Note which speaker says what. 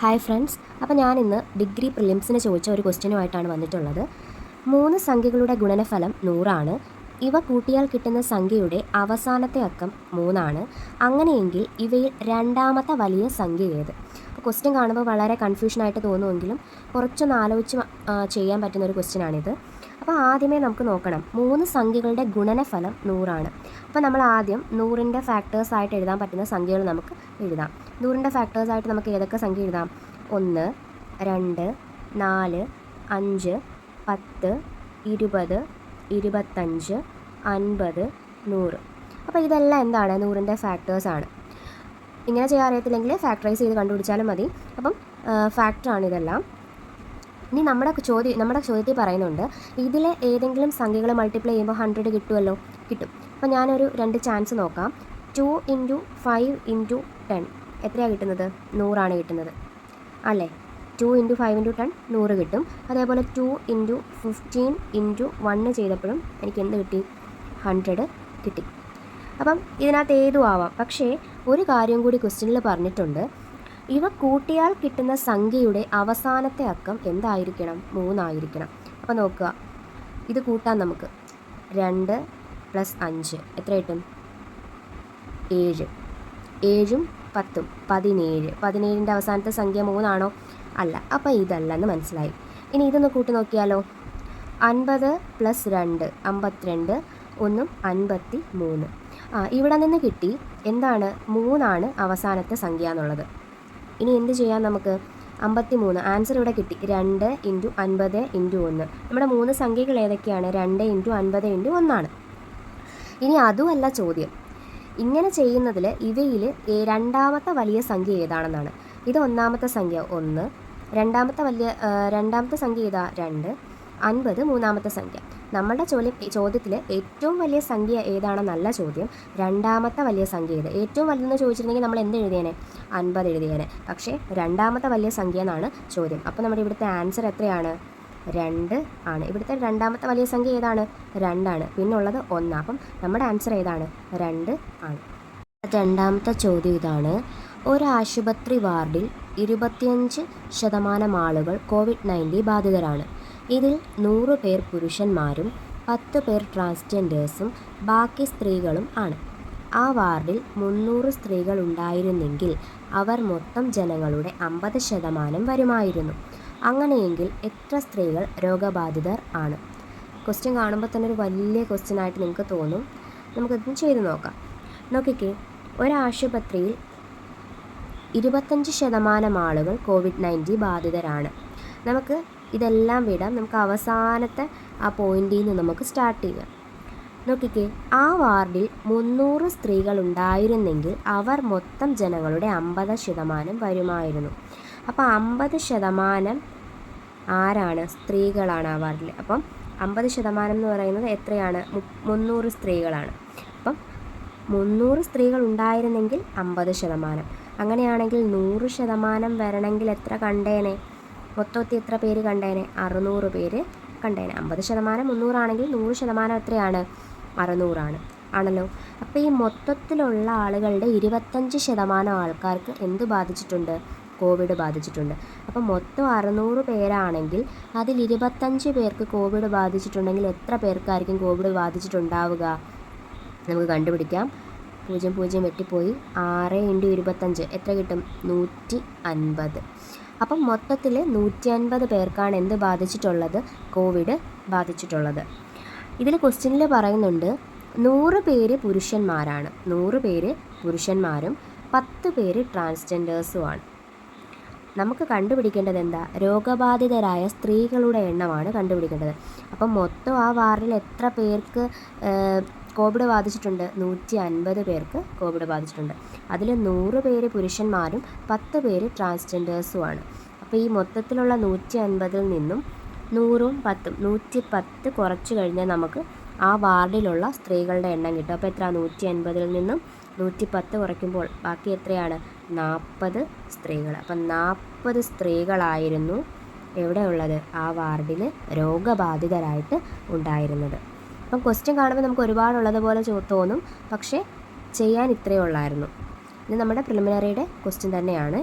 Speaker 1: Hi friends, അപ്പോൾ ഞാനിന്ന് degree പ്രിലിംസിന് ചോദിച്ച ഒരു ക്വസ്റ്റ്യനുമായിട്ടാണ് വന്നിട്ടുള്ളത്. 3 സംഖ്യകളുടെ ഗുണനഫലം 100 ഇവ കൂട്ടിയാൽ കിട്ടുന്ന സംഖ്യയുടെ അവസാനത്തെ അക്കം 3 അങ്ങനെയെങ്കിൽ ഇവയിൽ രണ്ടാമത്തെ വലിയ സംഖ്യ ഏത്? അപ്പോൾ ക്വസ്റ്റ്യൻ കാണുമ്പോൾ വളരെ കൺഫ്യൂഷനായിട്ട് തോന്നുമെങ്കിലും കുറച്ചൊന്ന് ആലോചിച്ച് ചെയ്യാൻ പറ്റുന്ന ഒരു ക്വസ്റ്റ്യനാണിത്. അപ്പോൾ ആദ്യമേ നമുക്ക് നോക്കണം, 3 സംഖ്യകളുടെ ഗുണനഫലം 100. അപ്പോൾ നമ്മൾ ആദ്യം 100ൻ്റെ ഫാക്ടേഴ്സായിട്ട് എഴുതാൻ പറ്റുന്ന സംഖ്യകൾ നമുക്ക് എഴുതാം. 100ൻ്റെ ഫാക്ടേഴ്സായിട്ട് നമുക്ക് ഏതൊക്കെ സംഖ്യ എഴുതാം? 1, 2, 4, 5, 10, 20, 25, 50, 100. അപ്പോൾ ഇതെല്ലാം എന്താണ്? 100ൻ്റെ ഫാക്ടേഴ്സാണ്. ഇങ്ങനെ ചെയ്യാൻ അറിയത്തില്ലെങ്കിൽ ഫാക്ടറൈസ് ചെയ്ത് കണ്ടുപിടിച്ചാലും മതി. അപ്പം ഫാക്ടറാണ് ഇതെല്ലാം. ഇനി നമ്മുടെ ചോദ്യത്തിൽ പറയുന്നുണ്ട്, ഇതിലെ ഏതെങ്കിലും സംഖ്യകൾ മൾട്ടിപ്ലൈ ചെയ്യുമ്പോൾ 100 കിട്ടുമല്ലോ. കിട്ടും. അപ്പോൾ ഞാനൊരു 2 ചാൻസ് നോക്കാം. 2 × 5 × 10 എത്രയാണ് കിട്ടുന്നത്? 100 കിട്ടുന്നത് അല്ലേ? 2 × 5 × 10 100 കിട്ടും. അതേപോലെ 2 × 15 × 1 ചെയ്തപ്പോഴും എനിക്ക് എന്ത് കിട്ടി? 100 കിട്ടി. അപ്പം ഇതിനകത്ത് ഏതും ആവാം. പക്ഷേ ഒരു കാര്യം കൂടി ക്വസ്റ്റ്യനിൽ പറഞ്ഞിട്ടുണ്ട്, ഇവ കൂട്ടിയാൽ കിട്ടുന്ന സംഖ്യയുടെ അവസാനത്തെ അക്കം എന്തായിരിക്കണം? 3 ആയിരിക്കണം. അപ്പോൾ നോക്കുക, ഇത് കൂട്ടാൻ നമുക്ക് 2 + 5 എത്ര കിട്ടും? 7. 7ഉം 10ഉം 17. 17ൻ്റെ അവസാനത്തെ സംഖ്യ 3 ആണോ? അല്ല. അപ്പോൾ ഇതല്ലെന്ന് മനസ്സിലായി. ഇനി ഇതൊന്ന് കൂട്ടി നോക്കിയാലോ. 50 + 2 52, 1 53. ഇവിടെ നിന്ന് കിട്ടി എന്താണ്? 3 അവസാനത്തെ സംഖ്യ എന്നുള്ളത്. ഇനി എന്ത് ചെയ്യാം നമുക്ക്? 53 ആൻസർ ഇവിടെ കിട്ടി. 2 × 50 × 1. നമ്മുടെ 3 സംഖ്യകൾ ഏതൊക്കെയാണ്? 2 × 50 × 1. ഇനി അതുമല്ല ചോദ്യം. ഇങ്ങനെ ചെയ്യുന്നതിൽ ഇവയിൽ രണ്ടാമത്തെ വലിയ സംഖ്യ ഏതാണെന്നാണ്. ഇത് ഒന്നാമത്തെ സംഖ്യ 1, രണ്ടാമത്തെ സംഖ്യ ഏതാ? 2, 50 മൂന്നാമത്തെ സംഖ്യ. നമ്മുടെ ചോദ്യത്തിൽ ഏറ്റവും വലിയ സംഖ്യ ഏതാണെന്നല്ല ചോദ്യം, രണ്ടാമത്തെ വലിയ സംഖ്യ ഏത്? ഏറ്റവും വലുതെന്ന് ചോദിച്ചിട്ടുണ്ടെങ്കിൽ നമ്മൾ എന്ത് എഴുതിയേനെ? 50 എഴുതിയേനെ. പക്ഷേ രണ്ടാമത്തെ വലിയ സംഖ്യ എന്നാണ് ചോദ്യം. അപ്പോൾ നമ്മുടെ ഇവിടുത്തെ ആൻസർ എത്രയാണ്? 2 ആണ്. ഇവിടുത്തെ രണ്ടാമത്തെ വലിയ സംഖ്യ ഏതാണ്? 2 ആണ്. പിന്നെ ഉള്ളത് 1. അപ്പം നമ്മുടെ ആൻസർ ഏതാണ്? 2 ആണ്. രണ്ടാമത്തെ ചോദ്യം ഇതാണ്. ഒരു ആശുപത്രി വാർഡിൽ 25% ആളുകൾ COVID-19 ബാധിതരാണ്. ഇതിൽ 100 പേർ പുരുഷന്മാരും 10 പേർ ട്രാൻസ്ജെൻഡേഴ്സും ബാക്കി സ്ത്രീകളും ആണ്. ആ വാർഡിൽ 300 സ്ത്രീകൾ ഉണ്ടായിരുന്നെങ്കിൽ അവർ മൊത്തം ജനങ്ങളുടെ 50% വരുമായിരുന്നു. അങ്ങനെയെങ്കിൽ എത്ര സ്ത്രീകൾ രോഗബാധിതർ ആണ്? ക്വസ്റ്റ്യൻ കാണുമ്പോൾ തന്നെ ഒരു വലിയ ക്വസ്റ്റ്യനായിട്ട് നിങ്ങൾക്ക് തോന്നും. നമുക്കിതൊന്ന് ചെയ്ത് നോക്കാം. നോക്കിക്കേ, ഒരാശുപത്രിയിൽ 25% ആളുകൾ COVID-19 ബാധിതരാണ്. നമുക്ക് ഇതെല്ലാം വിടാം. നമുക്ക് അവസാനത്തെ ആ പോയിന്റിൽ നിന്ന് നമുക്ക് സ്റ്റാർട്ട് ചെയ്യാം. നോക്കിക്കേ, ആ വാർഡിൽ 300 സ്ത്രീകൾ ഉണ്ടായിരുന്നെങ്കിൽ അവർ മൊത്തം ജനങ്ങളുടെ 50% വരുമായിരുന്നു. അപ്പോൾ 50% ആരാണ്? സ്ത്രീകളാണ് ആ വാർഡിൽ. അപ്പം 50% എന്ന് പറയുന്നത് എത്രയാണ്? 300 സ്ത്രീകളാണ്. അപ്പം 300 സ്ത്രീകൾ ഉണ്ടായിരുന്നെങ്കിൽ 50%. അങ്ങനെയാണെങ്കിൽ 100% വരണമെങ്കിൽ എത്ര കണ്ടേനെ? മൊത്തത്തിൽ എത്ര പേര് കണ്ടേനെ? 600 പേര് കണ്ടേനെ. 50% 300 ആണെങ്കിൽ 100% എത്രയാണ്? 600 ആണല്ലോ. അപ്പോൾ ഈ മൊത്തത്തിലുള്ള ആളുകളുടെ 25% ആൾക്കാർക്ക് എന്ത് ബാധിച്ചിട്ടുണ്ട്? കോവിഡ് ബാധിച്ചിട്ടുണ്ട്. അപ്പം മൊത്തം 600 പേരാണെങ്കിൽ അതിൽ 25 പേർക്ക് കോവിഡ് ബാധിച്ചിട്ടുണ്ടെങ്കിൽ എത്ര പേർക്കായിരിക്കും കോവിഡ് ബാധിച്ചിട്ടുണ്ടാവുക? നമുക്ക് കണ്ടുപിടിക്കാം. 0 വെട്ടിപ്പോയി. 6 × 25 എത്ര കിട്ടും? 150. അപ്പം മൊത്തത്തിൽ 150 പേർക്കാണ് എന്ത് ബാധിച്ചിട്ടുള്ളത്? കോവിഡ് ബാധിച്ചിട്ടുള്ളത്. ഇതിൽ ക്വസ്റ്റ്യനിൽ പറയുന്നുണ്ട് 100 പേര് പുരുഷന്മാരാണ്. 100 പേര് പുരുഷന്മാരും 10 പേര് ട്രാൻസ്ജെൻഡേഴ്സുമാണ്. നമുക്ക് കണ്ടുപിടിക്കേണ്ടത് എന്താ? രോഗബാധിതരായ സ്ത്രീകളുടെ എണ്ണമാണ് കണ്ടുപിടിക്കേണ്ടത്. അപ്പം മൊത്തം ആ വാർഡിൽ എത്ര പേർക്ക് കോവിഡ് ബാധിച്ചിട്ടുണ്ട്? 150 പേർക്ക് കോവിഡ് ബാധിച്ചിട്ടുണ്ട്. അതിൽ 100 പേര് പുരുഷന്മാരും 10 പേര് ട്രാൻസ്ജെൻഡേഴ്സുമാണ്. അപ്പോൾ ഈ മൊത്തത്തിലുള്ള 150ൽ നിന്നും 100ഉം 10ഉം 110 കുറച്ച് കഴിഞ്ഞാൽ നമുക്ക് ആ വാർഡിലുള്ള സ്ത്രീകളുടെ എണ്ണം കിട്ടും. അപ്പോൾ എത്ര? 150ൽ നിന്നും 110 കുറയ്ക്കുമ്പോൾ ബാക്കി എത്രയാണ്? 40 സ്ത്രീകൾ. അപ്പം 40 സ്ത്രീകളായിരുന്നു എവിടെയുള്ളത്? ആ വാർഡിൽ രോഗബാധിതരായിട്ട് ഉണ്ടായിരുന്നത്. അപ്പം ക്വസ്റ്റ്യൻ കാണുമ്പോൾ നമുക്ക് ഒരുപാടുള്ളതുപോലെ തോന്നും, പക്ഷേ ചെയ്യാൻ ഇത്രയേ ഉള്ളായിരുന്നു. ഇത് നമ്മുടെ പ്രിലിമിനറിയുടെ ക്വസ്റ്റ്യൻ തന്നെയാണ്.